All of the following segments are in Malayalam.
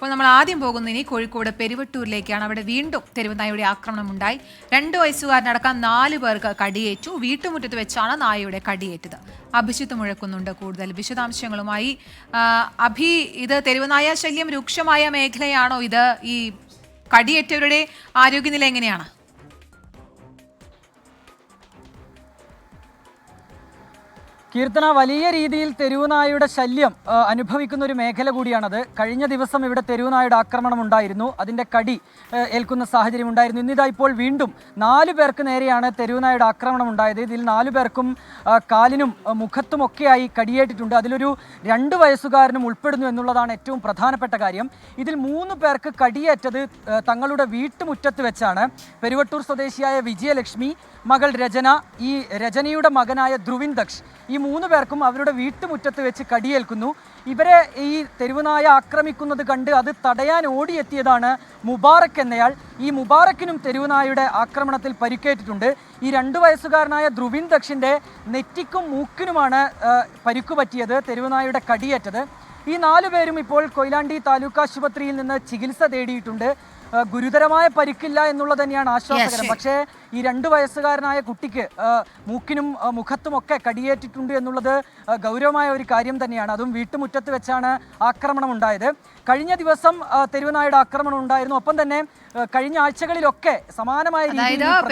അപ്പോൾ നമ്മൾ ആദ്യം പോകുന്നത് ഇനി കോഴിക്കോട് പെരുവട്ടൂരിലേക്കാണ്. അവിടെ വീണ്ടും തെരുവ് നായയുടെ ആക്രമണം ഉണ്ടായി. 2 വയസ്സുകാരനടക്കം 4 പേർക്ക് കടിയേറ്റു. വീട്ടുമുറ്റത്ത് വെച്ചാണ് നായയുടെ കടിയേറ്റത്. അഭിജിത്ത് മുഴക്കുന്നുണ്ട് കൂടുതൽ വിശദാംശങ്ങളുമായി. അഭി, ഇത് തെരുവുനായ ശല്യം രൂക്ഷമായ മേഖലയാണോ? ഇത് ഈ കടിയേറ്റവരുടെ ആരോഗ്യനില എങ്ങനെയാണ്? കീർത്തന, വലിയ രീതിയിൽ തെരുവുനായയുടെ ശല്യം അനുഭവിക്കുന്ന ഒരു മേഖല കൂടിയാണത്. കഴിഞ്ഞ ദിവസം ഇവിടെ തെരുവുനായയുടെ ആക്രമണം ഉണ്ടായിരുന്നു, അതിൻ്റെ കടി ഏൽക്കുന്ന സാഹചര്യം ഉണ്ടായിരുന്നു. ഇന്നിതാ ഇപ്പോൾ വീണ്ടും 4 പേർക്ക് നേരെയാണ് തെരുവുനായയുടെ ആക്രമണം ഉണ്ടായത്. ഇതിൽ 4 പേർക്കും കാലിനും മുഖത്തുമൊക്കെയായി കടിയേറ്റിട്ടുണ്ട്. അതിലൊരു 2 വയസ്സുകാരനും ഉൾപ്പെടുന്നു എന്നുള്ളതാണ് ഏറ്റവും പ്രധാനപ്പെട്ട കാര്യം. ഇതിൽ 3 പേർക്ക് കടിയേറ്റത് തങ്ങളുടെ വീട്ടുമുറ്റത്ത് വെച്ചാണ്. പെരുവട്ടൂർ സ്വദേശിയായ വിജയലക്ഷ്മി, മകൾ രചന, ഈ രചനയുടെ മകനായ ധ്രുവിൻ ദക്ഷ്, ഈ 3 പേർക്കും അവരുടെ വീട്ടുമുറ്റത്ത് വെച്ച് കടിയേൽക്കുന്നു. ഇവരെ ഈ തെരുവുനായ ആക്രമിക്കുന്നത് കണ്ട് അത് തടയാൻ ഓടിയെത്തിയതാണ് മുബാറക്ക് എന്നയാൾ. ഈ മുബാറക്കിനും തെരുവുനായയുടെ ആക്രമണത്തിൽ പരിക്കേറ്റിട്ടുണ്ട്. ഈ 2 വയസ്സുകാരനായ ധ്രുവിൻ ദക്ഷിൻ്റെ നെറ്റിക്കും മൂക്കിനുമാണ് പരിക്കു പറ്റിയത്, തെരുവുനായയുടെ കടിയേറ്റത്. ഈ 4 പേരും ഇപ്പോൾ കൊയിലാണ്ടി താലൂക്ക് ആശുപത്രിയിൽ നിന്ന് ചികിത്സ തേടിയിട്ടുണ്ട്. ഗുരുതരമായ പരിക്കില്ല എന്നുള്ളത് തന്നെയാണ് ആശ്വാസകരം. പക്ഷേ ഈ 2 വയസ്സുകാരനായ കുട്ടിക്ക് മൂക്കിനും മുഖത്തുമൊക്കെ കടിയേറ്റിട്ടുണ്ട് എന്നുള്ളത് ഗൗരവമായ ഒരു കാര്യം തന്നെയാണ്. അതും വീട്ടുമുറ്റത്ത് വെച്ചാണ് ആക്രമണം ഉണ്ടായത്. കഴിഞ്ഞ ദിവസം തെരുവുനായയുടെ ആക്രമണം ഉണ്ടായിരുന്നു. ഒപ്പം തന്നെ കഴിഞ്ഞ ആഴ്ചകളിലൊക്കെ സമാനമായ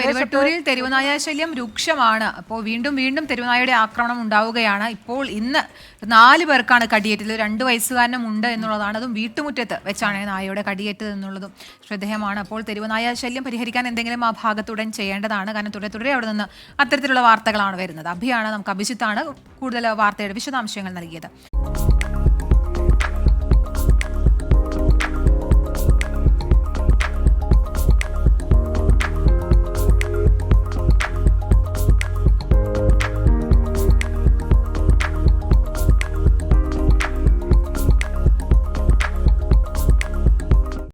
പെരുവട്ടൂരിൽ തെരുവുനായ ശല്യം രൂക്ഷമാണ്. അപ്പോൾ വീണ്ടും തെരുവുനായയുടെ ആക്രമണം ഉണ്ടാവുകയാണ്. ഇപ്പോൾ ഇന്ന് 4 പേർക്കാണ് കടിയേറ്റത്. 2 വയസ്സുകാരനും ഉണ്ട് എന്നുള്ളതാണ്. അതും വീട്ടുമുറ്റത്ത് വെച്ചാണ് നായയുടെ കടിയേറ്റത് എന്നുള്ളതും ശ്രദ്ധേയമാണ്. അപ്പോൾ തെരുവുനായ ശല്യം പരിഹരിക്കാൻ എന്തെങ്കിലും ആ ഭാഗത്തുടൻ ചെയ്യേണ്ടതാണ്. കാരണം തുടരെ അവിടെ നിന്ന് അത്തരത്തിലുള്ള വാർത്തകളാണ് വരുന്നത്. അഭിയാണ്, നമുക്ക് അഭിജിത്താണ് കൂടുതൽ വാർത്തയുടെ വിശദാംശങ്ങൾ നൽകിയത്.